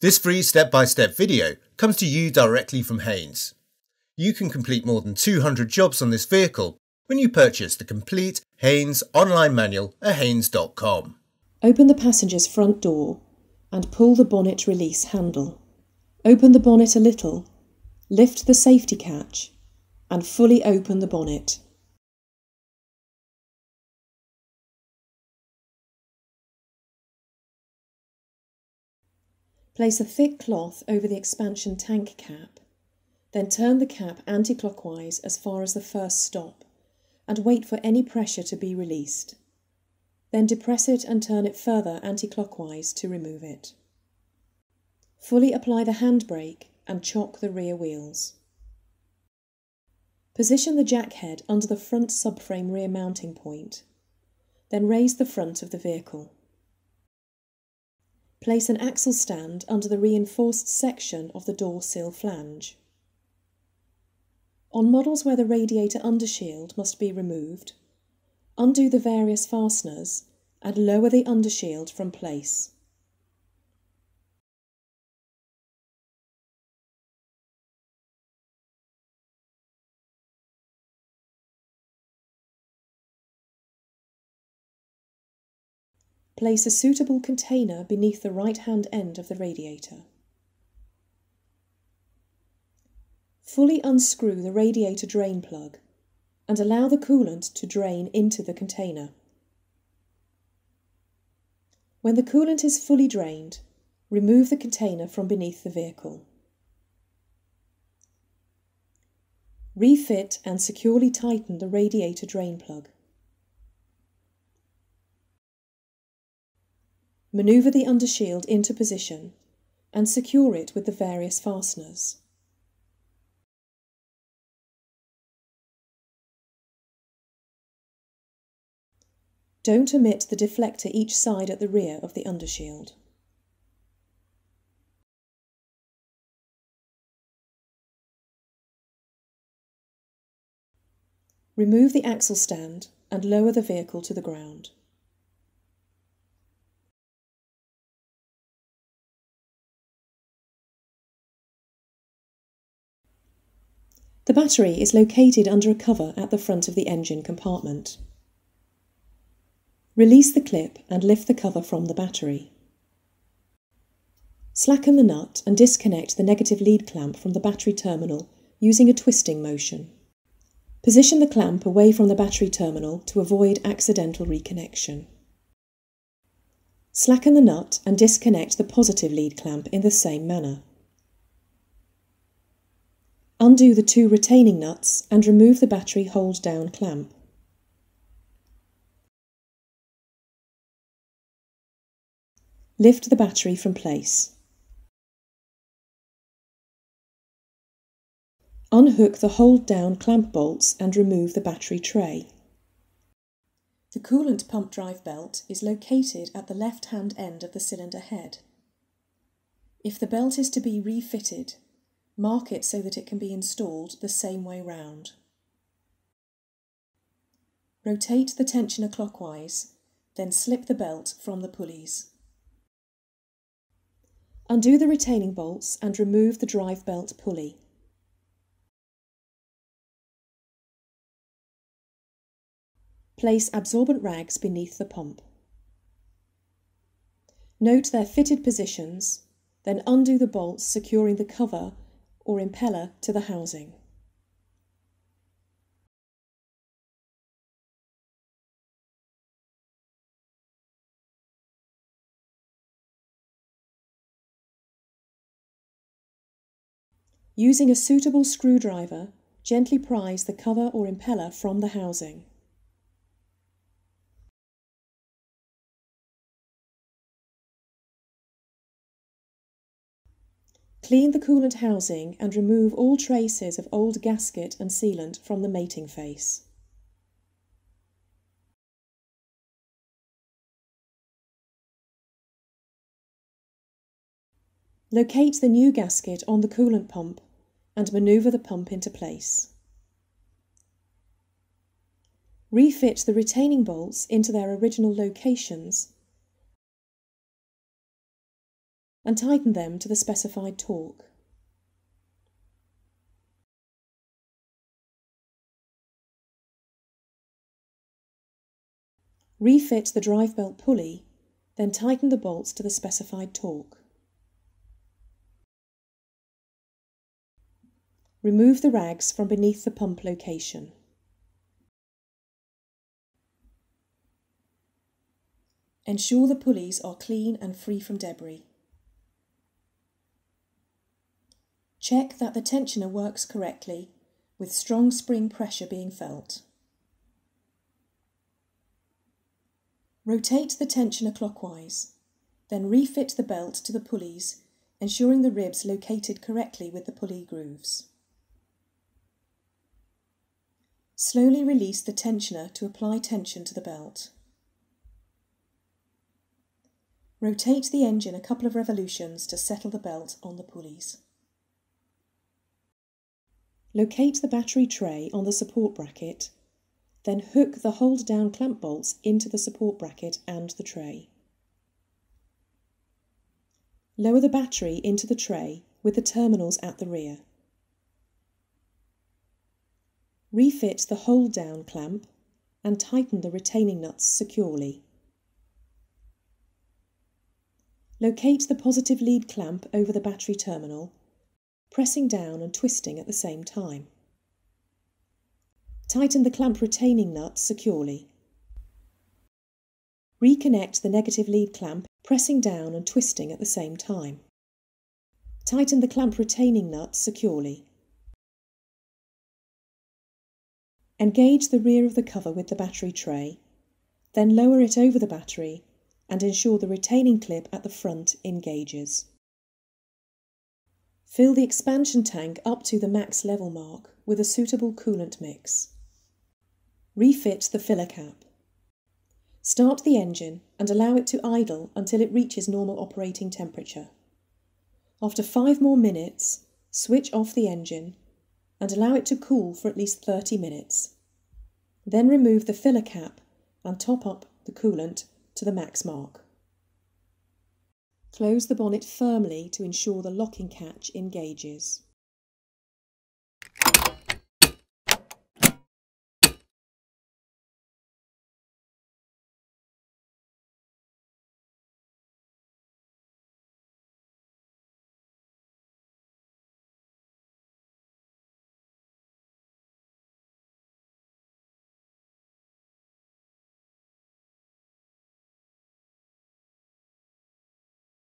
This free step-by-step video comes to you directly from Haynes. You can complete more than 200 jobs on this vehicle when you purchase the complete Haynes online manual at haynes.com. Open the passenger's front door and pull the bonnet release handle. Open the bonnet a little, lift the safety catch and fully open the bonnet. Place a thick cloth over the expansion tank cap, then turn the cap anti-clockwise as far as the first stop and wait for any pressure to be released. Then depress it and turn it further anti-clockwise to remove it. Fully apply the handbrake and chock the rear wheels. Position the jack head under the front subframe rear mounting point, then raise the front of the vehicle. Place an axle stand under the reinforced section of the door sill flange. On models where the radiator undershield must be removed, undo the various fasteners and lower the undershield from place. Place a suitable container beneath the right-hand end of the radiator. Fully unscrew the radiator drain plug and allow the coolant to drain into the container. When the coolant is fully drained, remove the container from beneath the vehicle. Refit and securely tighten the radiator drain plug. Manoeuvre the undershield into position and secure it with the various fasteners. Don't omit the deflector each side at the rear of the undershield. Remove the axle stand and lower the vehicle to the ground. The battery is located under a cover at the front of the engine compartment. Release the clip and lift the cover from the battery. Slacken the nut and disconnect the negative lead clamp from the battery terminal using a twisting motion. Position the clamp away from the battery terminal to avoid accidental reconnection. Slacken the nut and disconnect the positive lead clamp in the same manner. Undo the two retaining nuts and remove the battery hold-down clamp. Lift the battery from place. Unhook the hold-down clamp bolts and remove the battery tray. The coolant pump drive belt is located at the left-hand end of the cylinder head. If the belt is to be refitted, mark it so that it can be installed the same way round. Rotate the tensioner clockwise, then slip the belt from the pulleys. Undo the retaining bolts and remove the drive belt pulley. Place absorbent rags beneath the pump. Note their fitted positions, then undo the bolts securing the cover or impeller to the housing. Using a suitable screwdriver, gently prise the cover or impeller from the housing. Clean the coolant housing and remove all traces of old gasket and sealant from the mating face. Locate the new gasket on the coolant pump and manoeuvre the pump into place. Refit the retaining bolts into their original locations and tighten them to the specified torque. Refit the drive belt pulley, then tighten the bolts to the specified torque. Remove the rags from beneath the pump location. Ensure the pulleys are clean and free from debris. Check that the tensioner works correctly, with strong spring pressure being felt. Rotate the tensioner clockwise, then refit the belt to the pulleys, ensuring the ribs located correctly with the pulley grooves. Slowly release the tensioner to apply tension to the belt. Rotate the engine a couple of revolutions to settle the belt on the pulleys. Locate the battery tray on the support bracket, then hook the hold-down clamp bolts into the support bracket and the tray. Lower the battery into the tray with the terminals at the rear. Refit the hold-down clamp and tighten the retaining nuts securely. Locate the positive lead clamp over the battery terminal, pressing down and twisting at the same time. Tighten the clamp retaining nut securely. Reconnect the negative lead clamp, pressing down and twisting at the same time. Tighten the clamp retaining nut securely. Engage the rear of the cover with the battery tray, then lower it over the battery and ensure the retaining clip at the front engages. Fill the expansion tank up to the max level mark with a suitable coolant mix. Refit the filler cap. Start the engine and allow it to idle until it reaches normal operating temperature. After 5 more minutes, switch off the engine and allow it to cool for at least 30 minutes. Then remove the filler cap and top up the coolant to the max mark. Close the bonnet firmly to ensure the locking catch engages.